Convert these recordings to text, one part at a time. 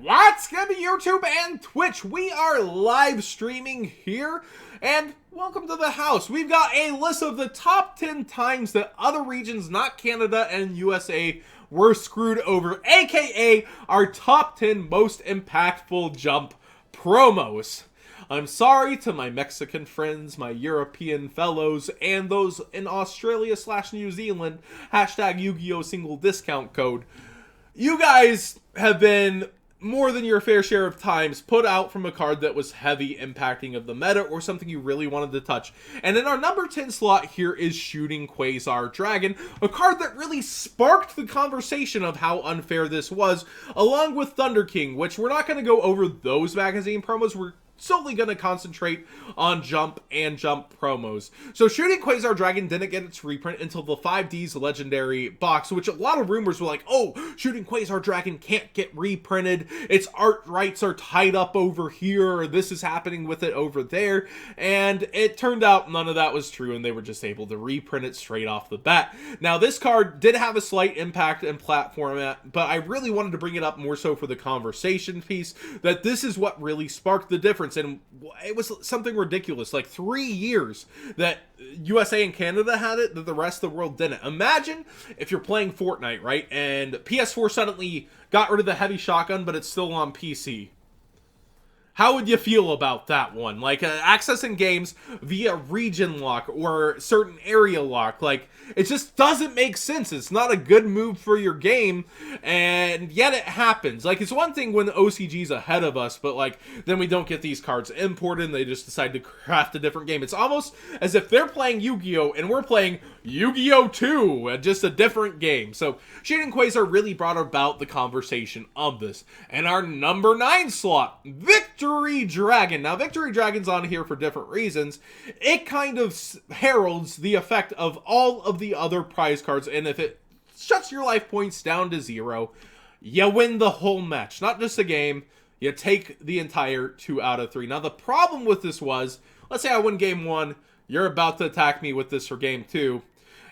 What's good to YouTube and Twitch? We are live streaming here, and welcome to the house. We've got a list of the top 10 times that other regions, not Canada and USA, were screwed over, aka our top 10 most impactful jump promos. I'm sorry to my Mexican friends, my European fellows, and those in Australia/New Zealand, hashtag Yu-Gi-Oh! Single discount code. You guys have been more than your fair share of times put out from a card that was heavy impacting of the meta or something you really wanted to touch. And in our number 10 slot here is Shooting Quasar Dragon, a card that really sparked the conversation of how unfair this was, along with Thunder King, which we're not going to go over those magazine promos. We're solely going to concentrate on Jump and Jump promos. So Shooting Quasar Dragon didn't get its reprint until the 5Ds Legendary box, which a lot of rumors were like, oh, Shooting Quasar Dragon can't get reprinted, its art rights are tied up over here, or this is happening with it over there, and it turned out none of that was true, and they were just able to reprint it straight off the bat. Now, this card did have a slight impact in platform, but I really wanted to bring it up more so for the conversation piece, that this is what really sparked the difference. And it was something ridiculous, like 3 years that USA and Canada had it, that the rest of the world didn't. Imagine if you're playing Fortnite, right, and PS4 suddenly got rid of the heavy shotgun, but it's still on PC. How would you feel about that one? Like, accessing games via region lock or certain area lock. Like, it just doesn't make sense. It's not a good move for your game, and yet it happens. Like, it's one thing when OCG's ahead of us, but, like, then we don't get these cards imported, and they just decide to craft a different game. It's almost as if they're playing Yu-Gi-Oh! And we're playing Yu-Gi-Oh! 2, just a different game. So, Shooting Quasar really brought about the conversation of this. And our number 9 slot, Victory Dragon. Now, Victory Dragon's on here for different reasons. It kind of heralds the effect of all of the other prize cards, and if it shuts your life points down to 0, you win the whole match. Not just a game, you take the entire 2 out of 3. Now, the problem with this was, let's say I win game 1, you're about to attack me with this for game 2.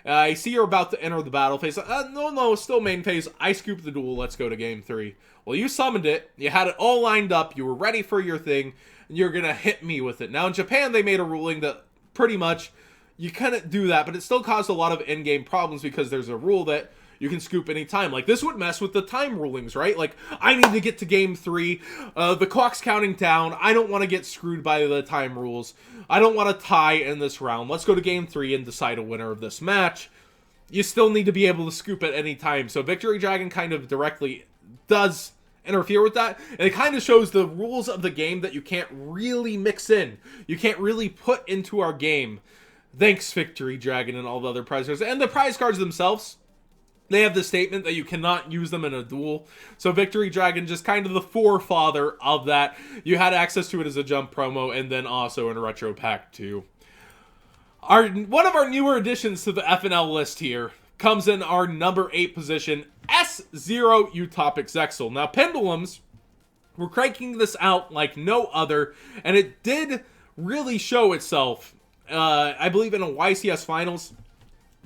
I see you're about to enter the battle phase. No, still main phase. I scoop the duel. Let's go to game 3. Well, you summoned it. You had it all lined up. You were ready for your thing. And you're going to hit me with it. Now, in Japan, they made a ruling that pretty much you couldn't do that. But it still caused a lot of in-game problems because there's a rule that you can scoop anytime. Like, this would mess with the time rulings, right? Like, I need to get to game 3. The clock's counting down. I don't want to get screwed by the time rules. I don't want to tie in this round. Let's go to game 3 and decide a winner of this match. You still need to be able to scoop at any time. So Victory Dragon kind of directly does interfere with that. And it kind of shows the rules of the game that you can't really mix in. You can't really put into our game. Thanks, Victory Dragon and all the other prize cards. And the prize cards themselves, they have the statement that you cannot use them in a duel. So Victory Dragon, just kind of the forefather of that. You had access to it as a jump promo and then also in Retro Pack 2. One of our newer additions to the FNL list here comes in our number 8 position, S0 Utopic Zexal. Now, Pendulums were cranking this out like no other, and it did really show itself, I believe, in a YCS Finals.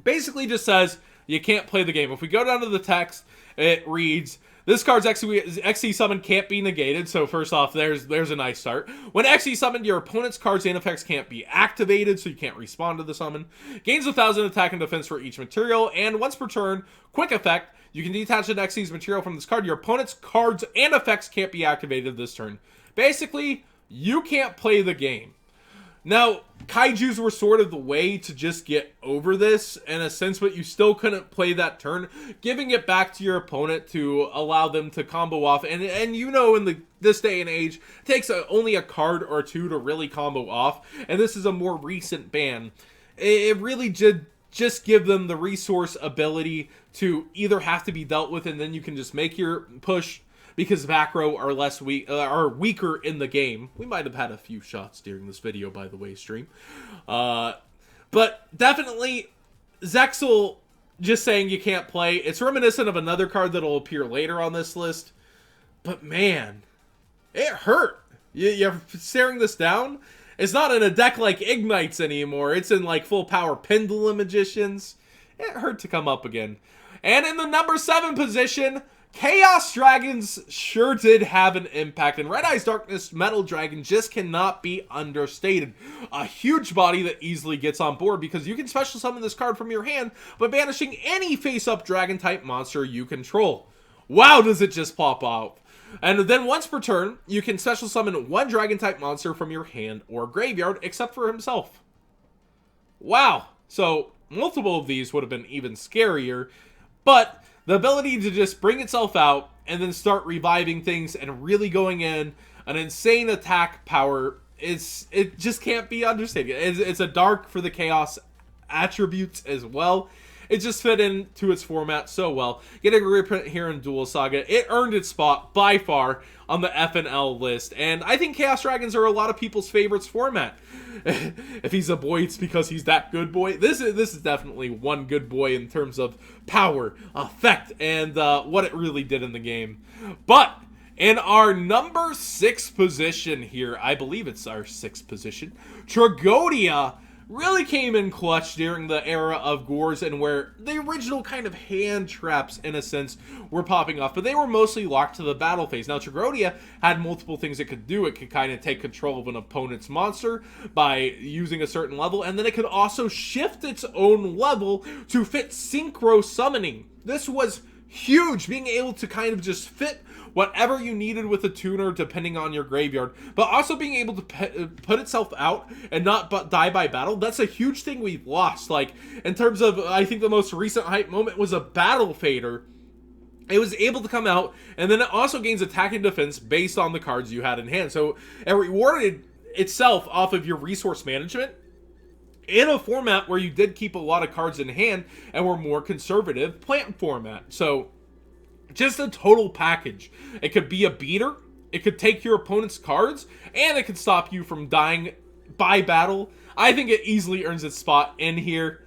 Basically just says, you can't play the game. If we go down to the text, it reads, this card's XE summon can't be negated, so first off, there's a nice start. When XE summoned, your opponent's cards and effects can't be activated, so you can't respond to the summon. Gains 1,000 attack and defense for each material, and once per turn, quick effect, you can detach an XE's material from this card. Your opponent's cards and effects can't be activated this turn. Basically, you can't play the game. Now, Kaijus were sort of the way to just get over this, in a sense, but you still couldn't play that turn, giving it back to your opponent to allow them to combo off. And you know, in this day and age, it takes only a card or two to really combo off, and this is a more recent ban. It really did just give them the resource ability to either have to be dealt with, and then you can just make your push, because back row are weaker in the game. We might have had a few shots during this video, by the way, stream. But definitely, Zexal just saying you can't play. It's reminiscent of another card that'll appear later on this list. But man, it hurt. You're staring this down. It's not in a deck like Ignites anymore. It's in like full power Pendulum Magicians. It hurt to come up again. And in the number 7 position, Chaos Dragons sure did have an impact, and Red Eye's Darkness Metal Dragon just cannot be understated. A huge body that easily gets on board because you can special summon this card from your hand by banishing any face-up dragon-type monster you control. Wow, does it just pop out. And then once per turn, you can special summon one dragon-type monster from your hand or graveyard, except for himself. Wow, so multiple of these would have been even scarier, but the ability to just bring itself out and then start reviving things and really going in an insane attack power, it just can't be understated. It's a dark for the chaos attributes as well. It just fit into its format so well. Getting a reprint here in Duel Saga, it earned its spot by far on the FNL list. And I think Chaos Dragons are a lot of people's favorites format. If he's a boy, it's because he's that good boy. This is definitely one good boy in terms of power, effect, and what it really did in the game. But in our number 6 position here, I believe it's our 6th position, Tragodia really came in clutch during the era of Gores and where the original kind of hand traps, in a sense, were popping off, but they were mostly locked to the battle phase. Now, Tragodia had multiple things it could do. It could kind of take control of an opponent's monster by using a certain level, and then it could also shift its own level to fit synchro summoning. This was huge, being able to kind of just fit whatever you needed with a tuner depending on your graveyard, but also being able to put itself out and not die by battle. That's a huge thing we've lost. Like, in terms of, I think the most recent hype moment was a Battle Fader. It was able to come out, and then it also gains attack and defense based on the cards you had in hand. So it rewarded itself off of your resource management in a format where you did keep a lot of cards in hand and were more conservative plant format. So just a total package. It could be a beater, it could take your opponent's cards, and it could stop you from dying by battle. I think it easily earns its spot in here.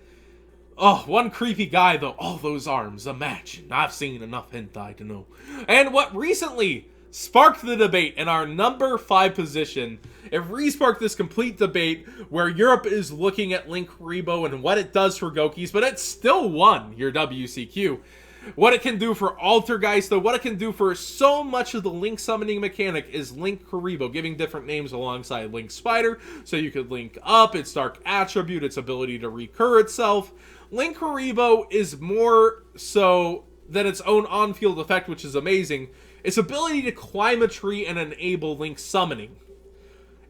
Oh, one creepy guy though. All those arms, imagine. I've seen enough hentai to know. And what recently sparked the debate in our number 5 position, it re-sparked this complete debate where Europe is looking at Link Rebo and what it does for Gokis, but it still won your WCQ. What it can do for Altergeist, though, what it can do for so much of the Link summoning mechanic is Link Kuriboh, giving different names alongside Link Spider, so you could link up its dark attribute, its ability to recur itself. Link Kuriboh is more so than its own on-field effect, which is amazing. Its ability to climb a tree and enable Link summoning.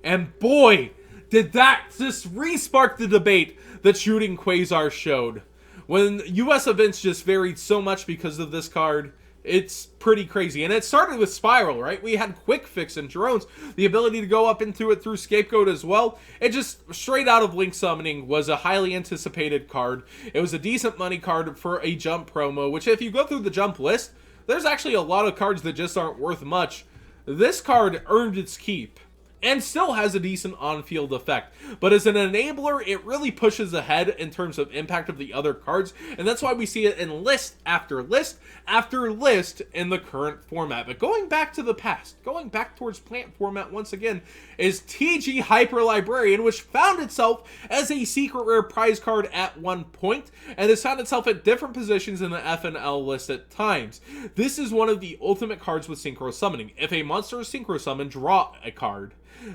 And boy, did that just re-spark the debate that Shooting Quasar showed. When US events just varied so much because of this card, it's pretty crazy. And it started with Spiral, right? We had Quick Fix and drones, the ability to go up into it through Scapegoat as well. It just, straight out of Link Summoning, was a highly anticipated card. It was a decent money card for a Jump promo, which if you go through the Jump list, there's actually a lot of cards that just aren't worth much. This card earned its keep and still has a decent on-field effect. But as an enabler, it really pushes ahead in terms of impact of the other cards, and that's why we see it in list after list after list in the current format. But going back to the past, going back towards plant format once again, is TG Hyper Librarian, which found itself as a secret rare prize card at one point, and has found itself at different positions in the FNL list at times. This is one of the ultimate cards with Synchro Summoning. If a monster is Synchro Summoned, draw a card.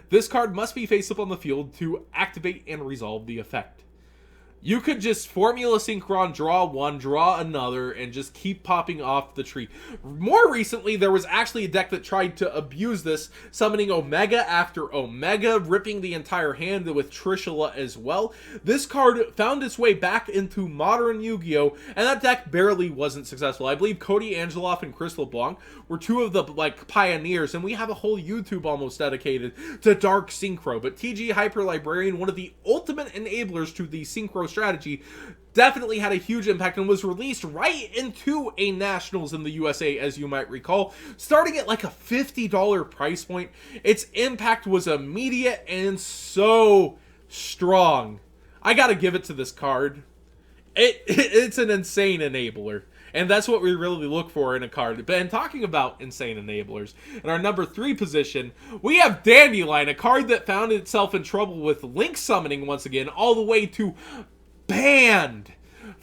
This card must be face up on the field to activate and resolve the effect. You could just Formula Synchron, draw one, draw another, and just keep popping off the tree. More recently, there was actually a deck that tried to abuse this, summoning Omega after Omega, ripping the entire hand with Trishula as well. This card found its way back into modern Yu-Gi-Oh! And that deck barely wasn't successful. I believe Cody Angeloff and Crystal Blanc were two of the pioneers, and we have a whole YouTube almost dedicated to Dark Synchro. But TG Hyper Librarian, one of the ultimate enablers to the Synchro strategy, definitely had a huge impact and was released right into a Nationals in the USA, as you might recall, starting at like a $50 price point. Its impact was immediate and so strong. I gotta give it to this card. It's an insane enabler. And that's what we really look for in a card. But in talking about insane enablers, in our number 3 position, we have Dandelion, a card that found itself in trouble with Link Summoning once again, all the way to banned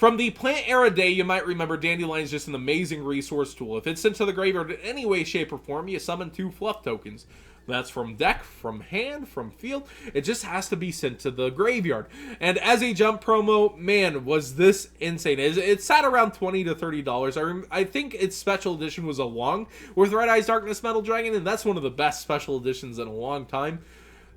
From the plant era day, you might remember Dandelion is just an amazing resource tool. If it's sent to the graveyard in any way, shape, or form, you summon 2 fluff tokens. That's from deck, from hand, from field. It just has to be sent to the graveyard. And as a jump promo, man, was this insane. It sat around $20 to $30. I think its special edition was along with Red Eyes Darkness Metal Dragon, and that's one of the best special editions in a long time.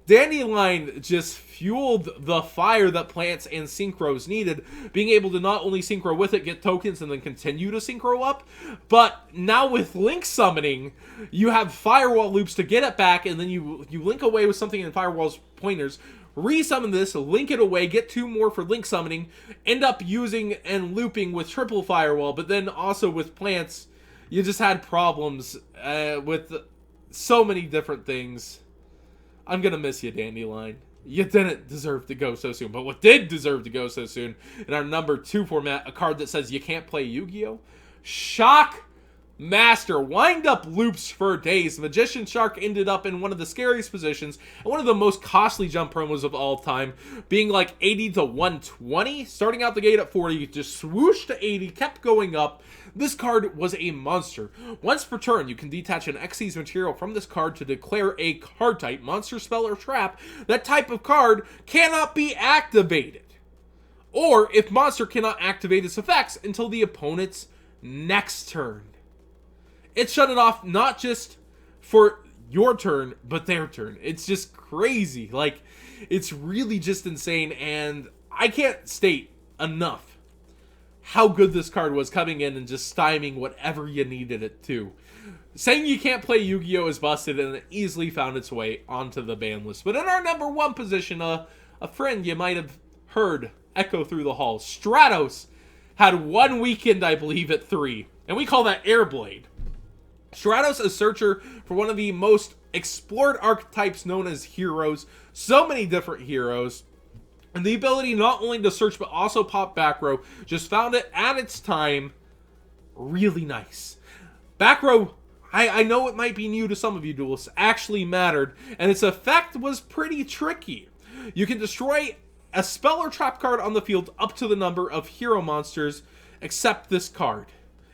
Dandelion just fueled the fire that plants and synchros needed, being able to not only synchro with it, get tokens, and then continue to synchro up, but now with link summoning, you have firewall loops to get it back, and then you link away with something in firewall's pointers, resummon this, link it away, get 2 more for link summoning, end up using and looping with triple firewall, but then also with plants, you just had problems with so many different things. I'm going to miss you, Dandelion. You didn't deserve to go so soon. But what did deserve to go so soon, in our number 2 format, a card that says you can't play Yu-Gi-Oh! Shock Master. Wind up loops for days. Magician Shark ended up in one of the scariest positions, and one of the most costly jump promos of all time, being like 80 to 120. Starting out the gate at 40, just swoosh to 80, kept going up. This card was a monster. Once per turn, you can detach an Xyz material from this card to declare a card type, monster, spell, or trap. That type of card cannot be activated. Or, if monster cannot activate its effects until the opponent's next turn. It shut it off not just for your turn, but their turn. It's just crazy. Like, it's really just insane, and I can't state enough how good this card was coming in and just stymieing whatever you needed it to. Saying you can't play Yu-Gi-Oh! Is busted, and it easily found its way onto the ban list. But in our number 1 position, a friend you might have heard echo through the halls, Stratos, had 1 weekend, I believe, at 3. And we call that Airblade. Stratos, a searcher for one of the most explored archetypes known as heroes. So many different heroes. And the ability not only to search but also pop back row, just found it at its time really nice. Back row, I know it might be new to some of you duelists, actually mattered, and its effect was pretty tricky. You can destroy a spell or trap card on the field up to the number of hero monsters except this card.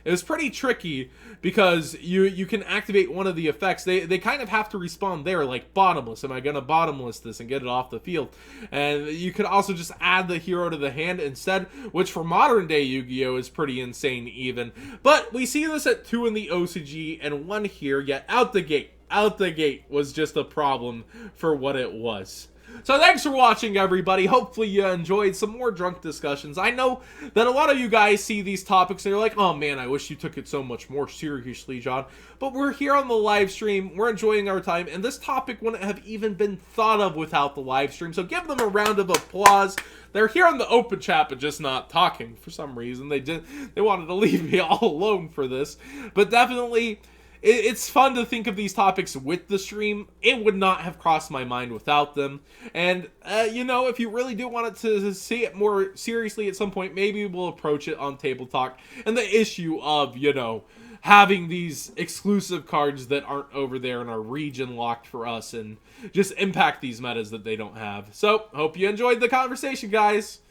It was pretty tricky because you can activate one of the effects. They kind of have to respawn there, like bottomless. Am I going to bottomless this and get it off the field? And you could also just add the hero to the hand instead, which for modern day Yu-Gi-Oh! Is pretty insane even. But we see this at 2 in the OCG and 1 here, yet out the gate was just a problem for what it was. So thanks for watching, everybody. Hopefully you enjoyed some more drunk discussions. I know that a lot of you guys see these topics and you're like, oh man, I wish you took it so much more seriously, John. But we're here on the live stream. We're enjoying our time. And this topic wouldn't have even been thought of without the live stream. So give them a round of applause. They're here on the open chat, but just not talking for some reason. They wanted to leave me all alone for this. But definitely, it's fun to think of these topics with the stream. It would not have crossed my mind without them. And, you know, if you really do want to see it more seriously at some point, maybe we'll approach it on Table Talk. And the issue of, you know, having these exclusive cards that aren't over there and are region locked for us and just impact these metas that they don't have. So, hope you enjoyed the conversation, guys.